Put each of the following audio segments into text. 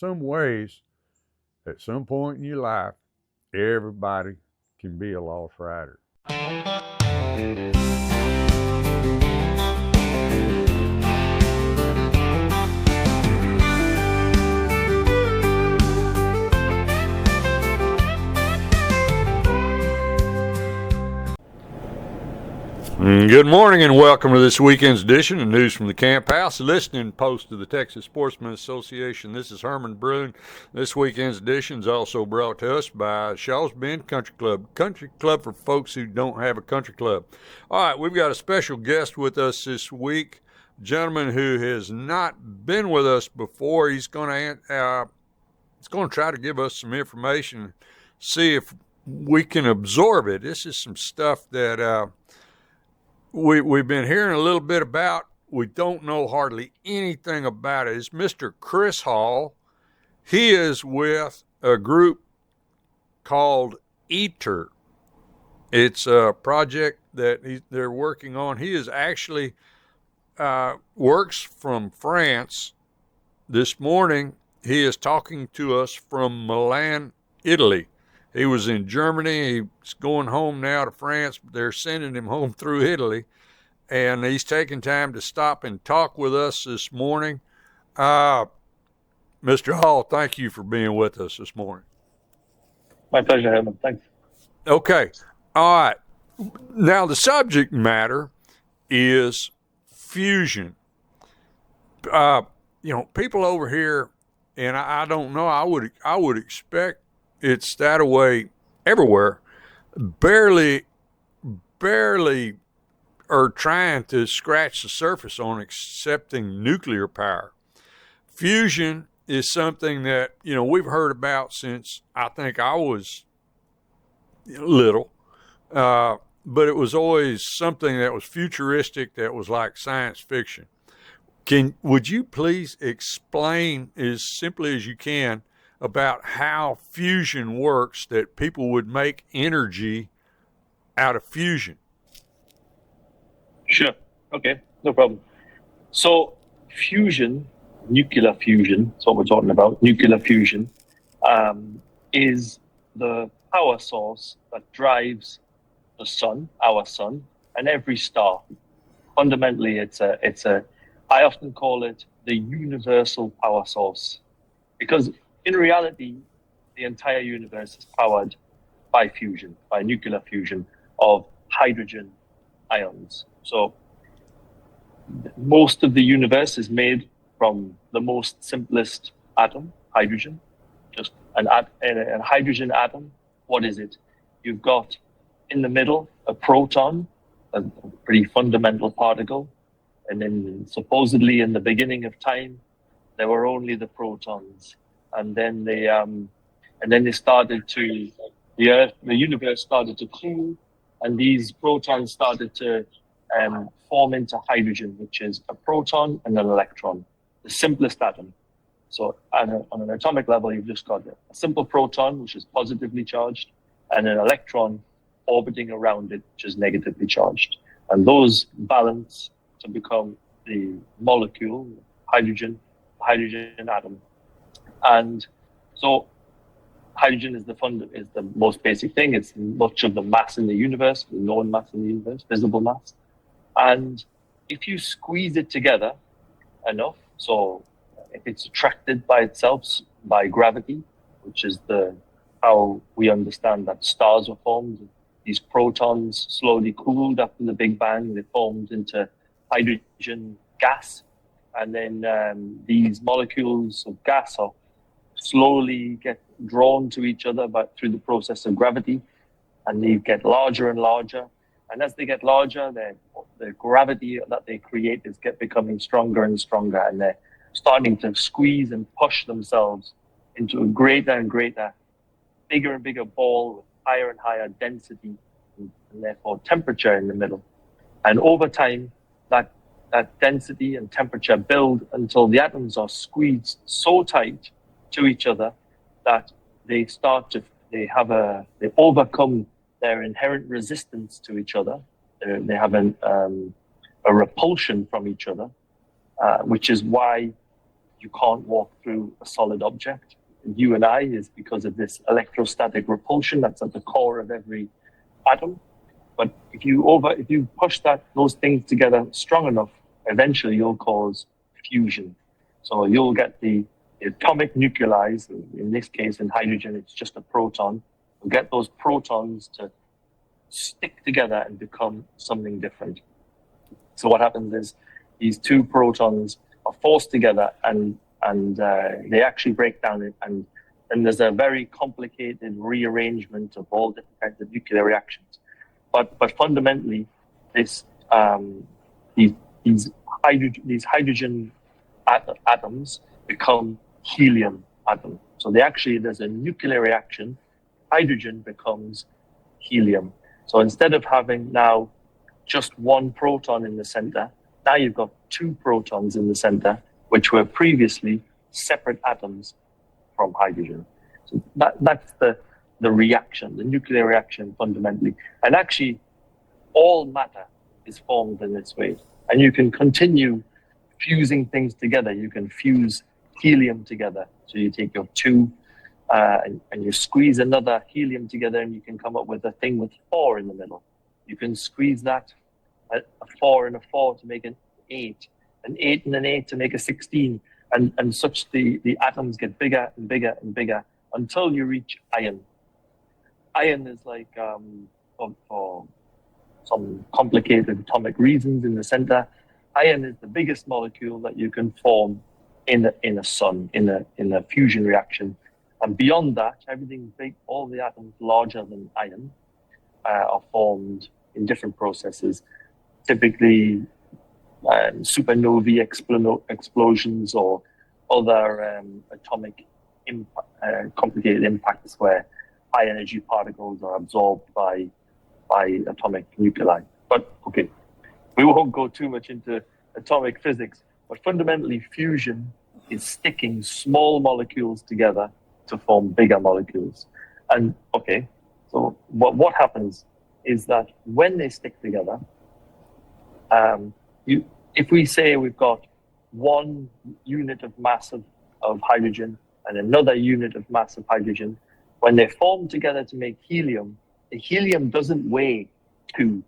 some ways, at some point in your life, everybody can be a lost rider. Good morning and welcome to this weekend's edition of News from the Camp House, listening post of the Texas Sportsman Association. This is Herman Brune. This weekend's edition is also brought to us by Shaw's Bend Country Club for folks who don't have a country club. All right, we've got a special guest with us this week, a gentleman who has not been with us before. He's going to try to give us some information, see if we can absorb it. This is some stuff that we've been hearing a little bit about. We don't know hardly anything about it. It's Mr. Chris Hall. He is with a group called ITER. It's a project that they're working on. He is actually works from France. This morning, he is talking to us from Milan, Italy. He was in Germany. He's going home now to France. They're sending him home through Italy. And he's taking time to stop and talk with us this morning. Mr. Hall, thank you for being with us this morning. My pleasure, Herman. Thanks. Okay. All right. Now, the subject matter is fusion. People over here, and I don't know, I would expect it's that way everywhere, barely are trying to scratch the surface on accepting nuclear power. Fusion is something that, we've heard about since I think I was little, but it was always something that was futuristic, that was like science fiction. Would you please explain as simply as you can about how fusion works, that people would make energy out of fusion? Sure. Okay. No problem. So fusion, nuclear fusion, that's what we're talking about. Nuclear fusion is the power source that drives the sun, our sun, and every star. Fundamentally, I often call it the universal power source, because in reality, the entire universe is powered by fusion, by nuclear fusion of hydrogen ions. So most of the universe is made from the most simplest atom, hydrogen. Just a hydrogen atom. What is it? You've got in the middle a proton, a pretty fundamental particle, and then supposedly in the beginning of time there were only the protons. And then the universe started to cool, and these protons started to form into hydrogen, which is a proton and an electron, the simplest atom. So on an atomic level, you've just got a simple proton, which is positively charged, and an electron orbiting around it, which is negatively charged. And those balance to become the molecule, hydrogen atom. And so hydrogen is the most basic thing. It's much of the mass in the universe, the known mass in the universe, visible mass. And if you squeeze it together enough, so if it's attracted by itself by gravity, which is how we understand that stars were formed. These protons slowly cooled after the Big Bang. They formed into hydrogen gas. And then these molecules of gas are slowly get drawn to each other through the process of gravity, and they get larger and larger. And as they get larger, the gravity that they create is becoming stronger and stronger, and they're starting to squeeze and push themselves into a greater and greater, bigger and bigger ball with higher and higher density and therefore temperature in the middle. And over time, that density and temperature build until the atoms are squeezed so tight to each other that they overcome their inherent resistance to each other. They have a repulsion from each other, which is why you can't walk through a solid object. You and I is because of this electrostatic repulsion that's at the core of every atom. But if you push those things together strong enough, eventually you'll cause fusion. So you'll get the atomic nuclei. In this case, in hydrogen, it's just a proton. You'll get those protons to stick together and become something different. So what happens is these two protons are forced together and they actually break down, and there's a very complicated rearrangement of all different kinds of nuclear reactions. But fundamentally, these hydrogen atoms become helium atoms. So there's a nuclear reaction. Hydrogen becomes helium. So instead of having now just one proton in the center, now you've got two protons in the center, which were previously separate atoms from hydrogen. So that's the reaction, the nuclear reaction fundamentally. And actually, all matter is formed in this way. And you can continue fusing things together. You can fuse helium together. So you take your two and you squeeze another helium together, and you can come up with a thing with 4 in the middle. You can squeeze that, a 4 and a 4 to make an 8, an 8 and an 8 to make a 16, and such the atoms get bigger and bigger and bigger until you reach iron. Iron is like, for some complicated atomic reasons in the center, iron is the biggest molecule that you can form in a sun, in a fusion reaction. And beyond that, everything big, all the atoms larger than iron are formed in different processes, typically supernovae explosions or other atomic complicated impacts where high energy particles are absorbed by atomic nuclei. But okay, we won't go too much into atomic physics, but fundamentally fusion is sticking small molecules together to form bigger molecules. And okay, so what happens is that when they stick together, if we say we've got one unit of mass of hydrogen and another unit of mass of hydrogen, when they form together to make helium, the helium doesn't weigh 2.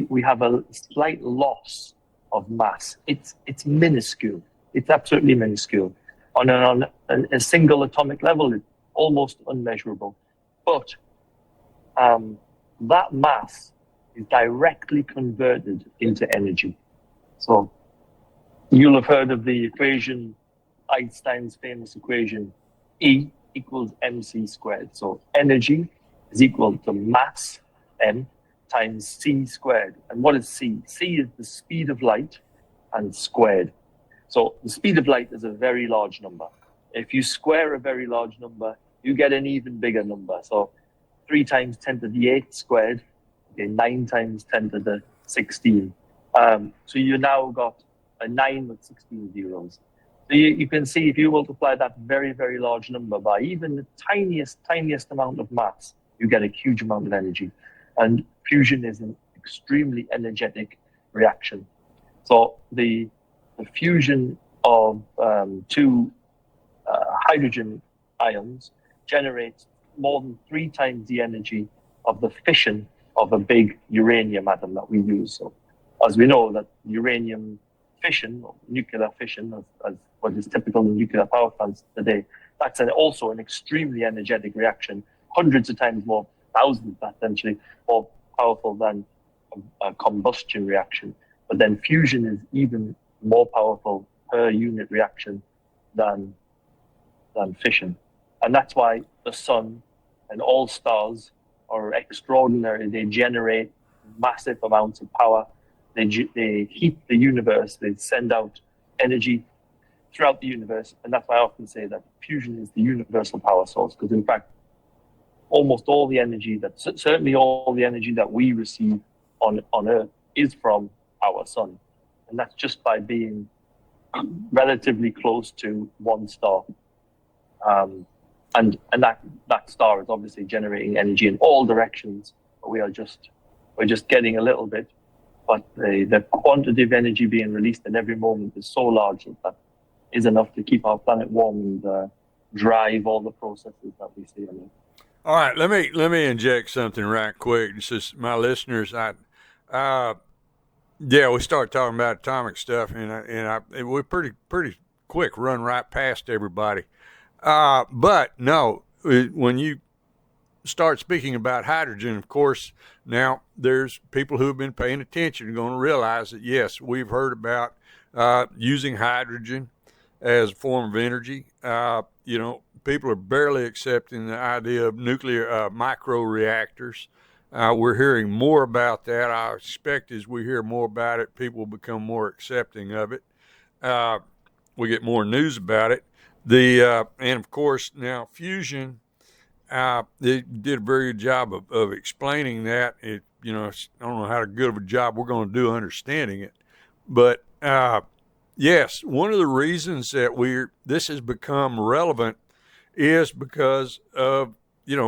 We have a slight loss of mass. It's minuscule. It's absolutely minuscule. On a single atomic level, it's almost unmeasurable. But that mass is directly converted into energy. So you'll have heard of the equation, Einstein's famous equation, E equals mc squared. So energy is equal to mass, m, times c squared. And what is c? C is the speed of light and squared. So the speed of light is a very large number. If you square a very large number, you get an even bigger number. So 3 times 10 to the 8 squared, okay, 9 times 10 to the 16. So you now got a 9 with 16 zeros. So you can see if you multiply that very, very large number by even the tiniest amount of mass, you get a huge amount of energy. And fusion is an extremely energetic reaction. So the fusion of two hydrogen ions generates more than 3 times the energy of the fission of a big uranium atom that we use. So as we know that uranium fission, or nuclear fission, as what is typical in nuclear power plants today, that's also an extremely energetic reaction, hundreds of times more, thousands potentially more powerful than a combustion reaction. But then fusion is even more powerful per unit reaction than fission. And that's why the sun and all stars are extraordinary. They generate massive amounts of power. They heat the universe. They send out energy throughout the universe. And that's why I often say that fusion is the universal power source, because in fact, almost all the energy certainly all the energy that we receive on Earth is from our sun. And that's just by being relatively close to one star. And that star is obviously generating energy in all directions, but we're just getting a little bit. But the quantity of energy being released at every moment is so large that is enough to keep our planet warm and drive all the processes that we see in it. All right, let me inject something right quick. This is my listeners. Yeah, we start talking about atomic stuff, and we're pretty quick run right past everybody. But no, when you start speaking about hydrogen, of course, now there's people who have been paying attention are going to realize that yes, we've heard about using hydrogen as a form of energy. People are barely accepting the idea of nuclear micro reactors. We're hearing more about that. I expect as we hear more about it, people will become more accepting of it. We get more news about it. And of course now fusion. They did a very good job of explaining that. I don't know how good of a job we're going to do understanding it, but yes, one of the reasons that this has become relevant is because of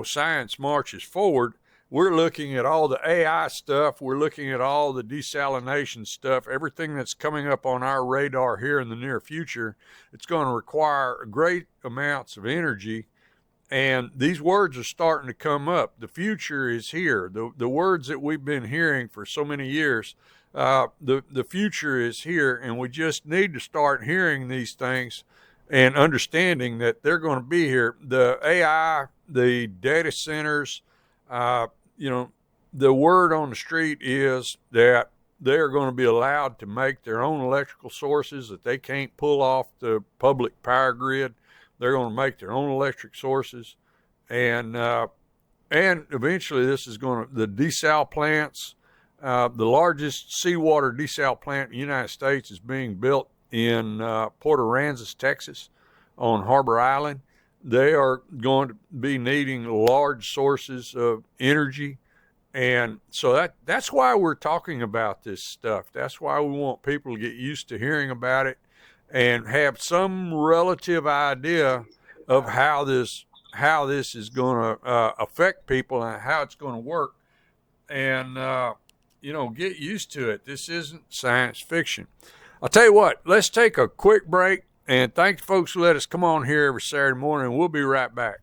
science marches forward. We're looking at all the AI stuff. We're looking at all the desalination stuff, everything that's coming up on our radar here in the near future. It's going to require great amounts of energy. And these words are starting to come up. The future is here. The words that we've been hearing for so many years, the future is here, and we just need to start hearing these things and understanding that they're going to be here. The AI, the data centers, the word on the street is that they're going to be allowed to make their own electrical sources that they can't pull off the public power grid. They're going to make their own electric sources, and eventually this is going to the desal plants. The largest seawater desal plant in the United States is being built in Port Aransas, Texas, on Harbor Island. They are going to be needing large sources of energy, and so that's why we're talking about this stuff. That's why we want people to get used to hearing about it and have some relative idea of how this is going to affect people and how it's going to work, and get used to it. This isn't science fiction. I'll tell you what, let's take a quick break, and thanks folks who let us come on here every Saturday morning. We'll be right back.